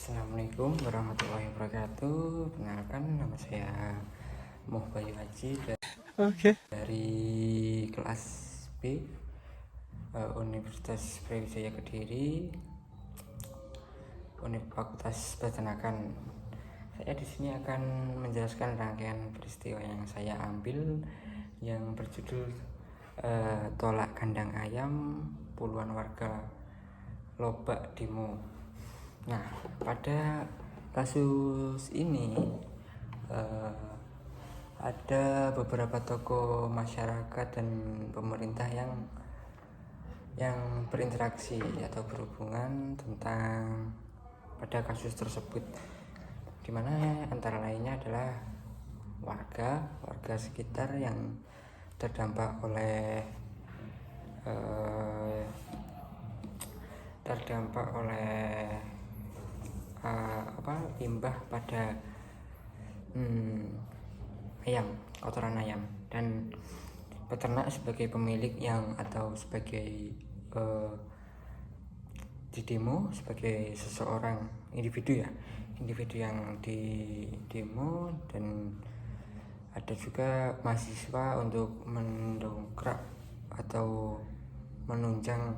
Assalamualaikum warahmatullahi wabarakatuh. Perkenalkan, nama saya Bayu Haji dari kelas B Universitas Brawijaya Kediri, Fakultas Peternakan. Saya di sini akan menjelaskan rangkaian peristiwa yang saya ambil yang berjudul tolak kandang ayam puluhan warga Lobak Demo. Nah, pada kasus ini ada beberapa tokoh masyarakat dan pemerintah yang berinteraksi atau berhubungan tentang pada kasus tersebut, di mana antara lainnya adalah warga sekitar yang terdampak oleh limbah pada ayam, kotoran ayam, dan peternak sebagai pemilik yang atau sebagai di demo sebagai seseorang individu yang di demo, dan ada juga mahasiswa untuk mendongkrak atau menunjang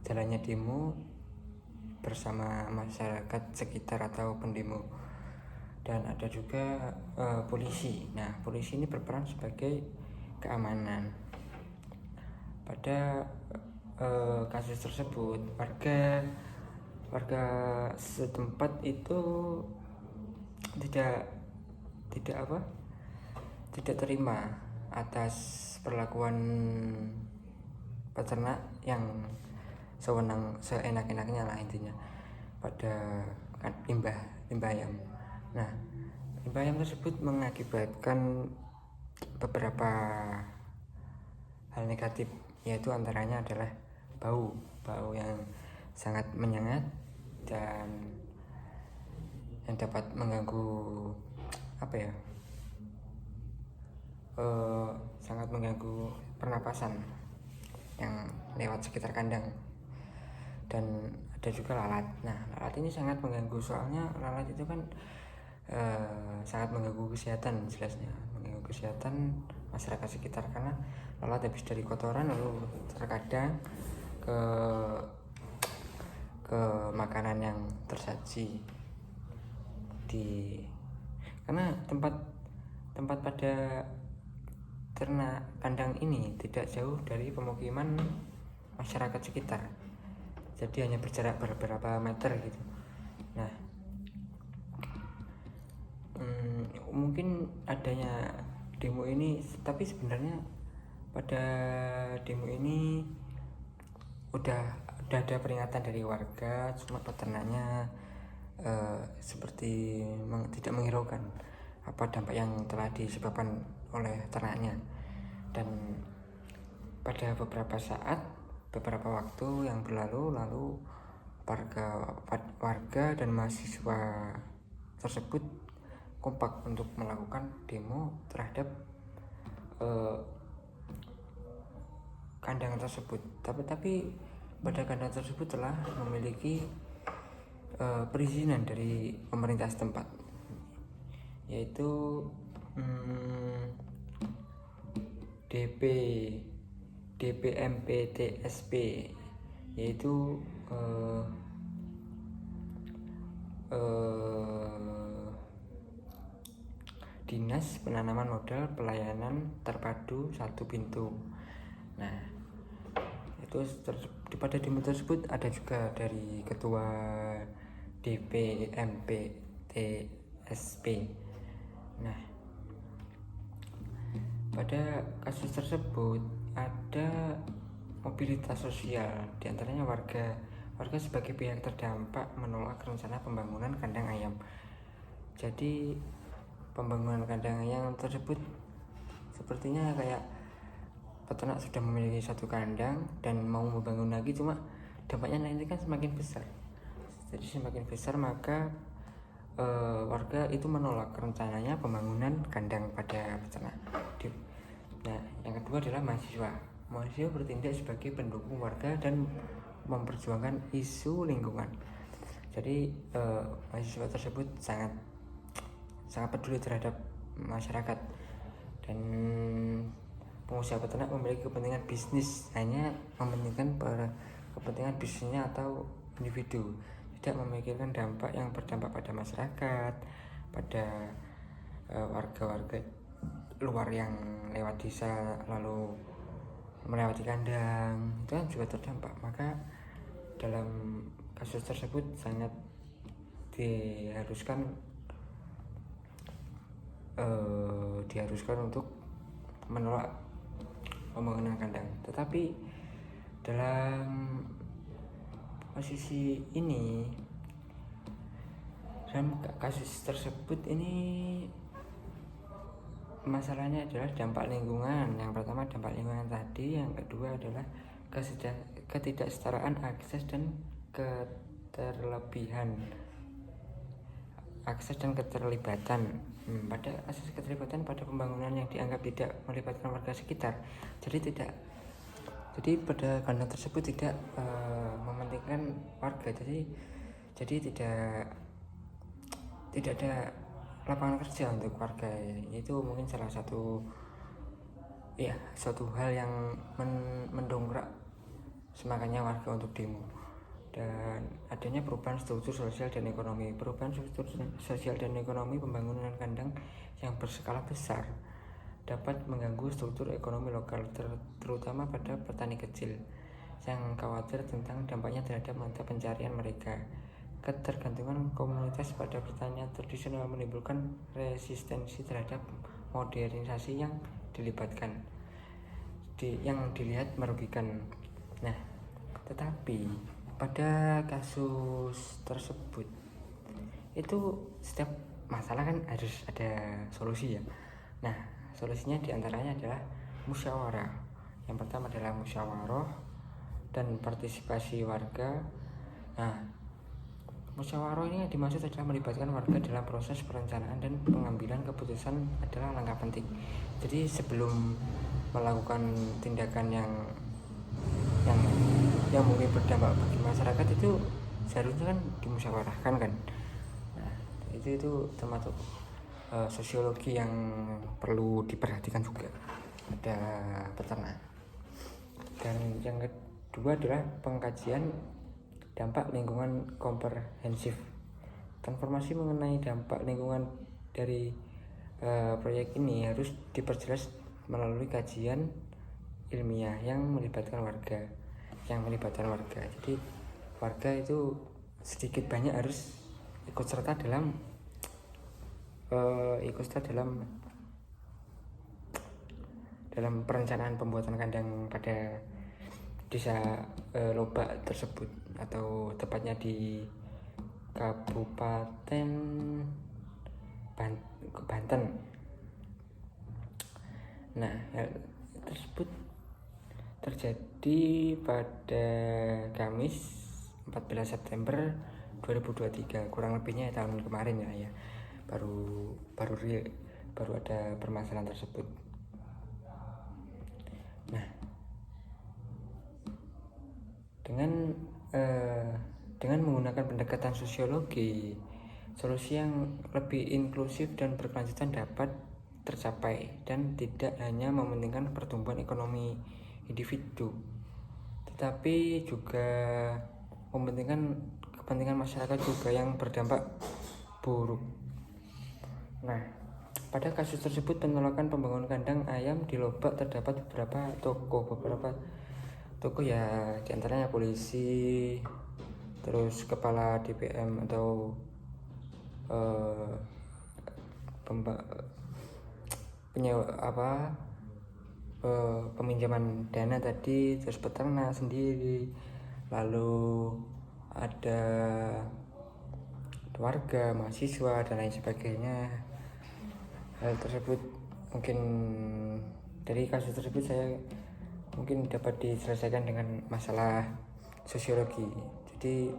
jalannya demo bersama masyarakat sekitar atau pendemo. Dan ada juga polisi. Nah, polisi ini berperan sebagai keamanan. Pada kasus tersebut, warga setempat itu tidak terima atas perlakuan peternak yang seenak-enaknya lah intinya pada limbah ayam. Nah, limbah ayam tersebut mengakibatkan beberapa hal negatif, yaitu antaranya adalah bau yang sangat menyengat dan yang dapat mengganggu sangat mengganggu pernapasan yang lewat sekitar kandang. Dan ada juga lalat. Nah, lalat ini sangat mengganggu, soalnya lalat itu kan sangat mengganggu kesehatan, jelasnya mengganggu kesehatan masyarakat sekitar, karena lalat habis dari kotoran lalu terkadang ke makanan yang tersaji karena tempat pada ternak kandang ini tidak jauh dari pemukiman masyarakat sekitar, jadi hanya berjarak beberapa meter gitu. Nah, mungkin adanya demo ini, tapi sebenarnya pada demo ini udah ada peringatan dari warga, cuma peternaknya seperti tidak menghiraukan apa dampak yang telah disebabkan oleh ternaknya. Dan pada beberapa waktu yang berlalu warga dan mahasiswa tersebut kompak untuk melakukan demo terhadap kandang tersebut. Tapi pada kandang tersebut telah memiliki perizinan dari pemerintah setempat, yaitu DPMPTSP, yaitu Dinas Penanaman Modal Pelayanan Terpadu Satu Pintu. Nah, itu pada demo tersebut ada juga dari ketua DPMPTSP. Nah, pada kasus tersebut ada mobilitas sosial, diantaranya warga sebagai pihak terdampak menolak rencana pembangunan kandang ayam. Jadi pembangunan kandang ayam tersebut sepertinya kayak peternak sudah memiliki satu kandang dan mau membangun lagi, cuma dampaknya nanti kan semakin besar. Jadi semakin besar, maka warga itu menolak rencananya pembangunan kandang pada peternak. Nah, yang kedua adalah mahasiswa bertindak sebagai pendukung warga dan memperjuangkan isu lingkungan. Jadi mahasiswa tersebut sangat peduli terhadap masyarakat, dan pengusaha peternak memiliki kepentingan bisnis, hanya mementingkan kepentingan bisnisnya atau individu, tidak memikirkan dampak yang berdampak pada masyarakat, pada warga-warga luar yang lewat desa lalu melewati kandang, itu kan juga terdampak. Maka dalam kasus tersebut sangat diharuskan untuk menolak pembangunan kandang. Tetapi dalam posisi ini, dalam kasus tersebut ini masalahnya adalah dampak lingkungan. Yang pertama dampak lingkungan tadi, yang kedua adalah ketidaksetaraan akses dan keterlibatan pada asas keterlibatan pada pembangunan yang dianggap tidak melibatkan warga sekitar. Jadi pada kandang tersebut tidak mementingkan warga. Jadi tidak ada lapangan kerja untuk warga. Itu mungkin salah satu suatu hal yang mendongkrak semangatnya warga untuk demo. Dan adanya perubahan struktur sosial dan ekonomi. Perubahan struktur sosial dan ekonomi pembangunan kandang yang berskala besar dapat mengganggu struktur ekonomi lokal, terutama pada petani kecil yang khawatir tentang dampaknya terhadap mata pencarian mereka. Ketergantungan komunitas pada pertanian tradisional menimbulkan resistensi terhadap modernisasi yang dilihat merugikan. Nah, tetapi pada kasus tersebut itu setiap masalah kan harus ada solusi ya. Nah, solusinya diantaranya adalah musyawarah. Yang pertama adalah musyawarah dan partisipasi warga. Nah, musyawarah ini yang dimaksud adalah melibatkan warga dalam proses perencanaan dan pengambilan keputusan adalah langkah penting. Jadi sebelum melakukan tindakan yang mungkin berdampak bagi masyarakat, itu seharusnya kan dimusyawarahkan kan. Nah, itu termasuk sosiologi yang perlu diperhatikan juga pada peternak. Dan yang kedua adalah pengkajian dampak lingkungan komprehensif. Informasi mengenai dampak lingkungan dari proyek ini harus diperjelas melalui kajian ilmiah yang melibatkan warga. Jadi warga itu sedikit banyak harus ikut serta dalam perencanaan pembuatan kandang pada desa Lobak tersebut, atau tepatnya di Kabupaten Banten. Nah, hal tersebut terjadi pada Kamis 14 September 2023, kurang lebihnya tahun kemarin ya. Baru ada permasalahan tersebut. Nah, dengan menggunakan pendekatan sosiologi, solusi yang lebih inklusif dan berkelanjutan dapat tercapai, dan tidak hanya mementingkan pertumbuhan ekonomi individu, tetapi juga mementingkan kepentingan masyarakat juga yang berdampak buruk. Nah, pada kasus tersebut penolakan pembangunan kandang ayam di Lobak terdapat beberapa toko ya, diantaranya polisi, terus kepala DPM atau peminjaman dana tadi, terus peternak sendiri, lalu ada warga, mahasiswa dan lain sebagainya. Hal tersebut mungkin dari kasus tersebut saya mungkin dapat diselesaikan dengan masalah sosiologi. Jadi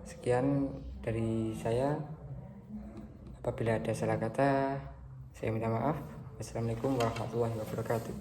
sekian dari saya. Apabila ada salah kata, saya minta maaf. Wassalamualaikum warahmatullahi wabarakatuh.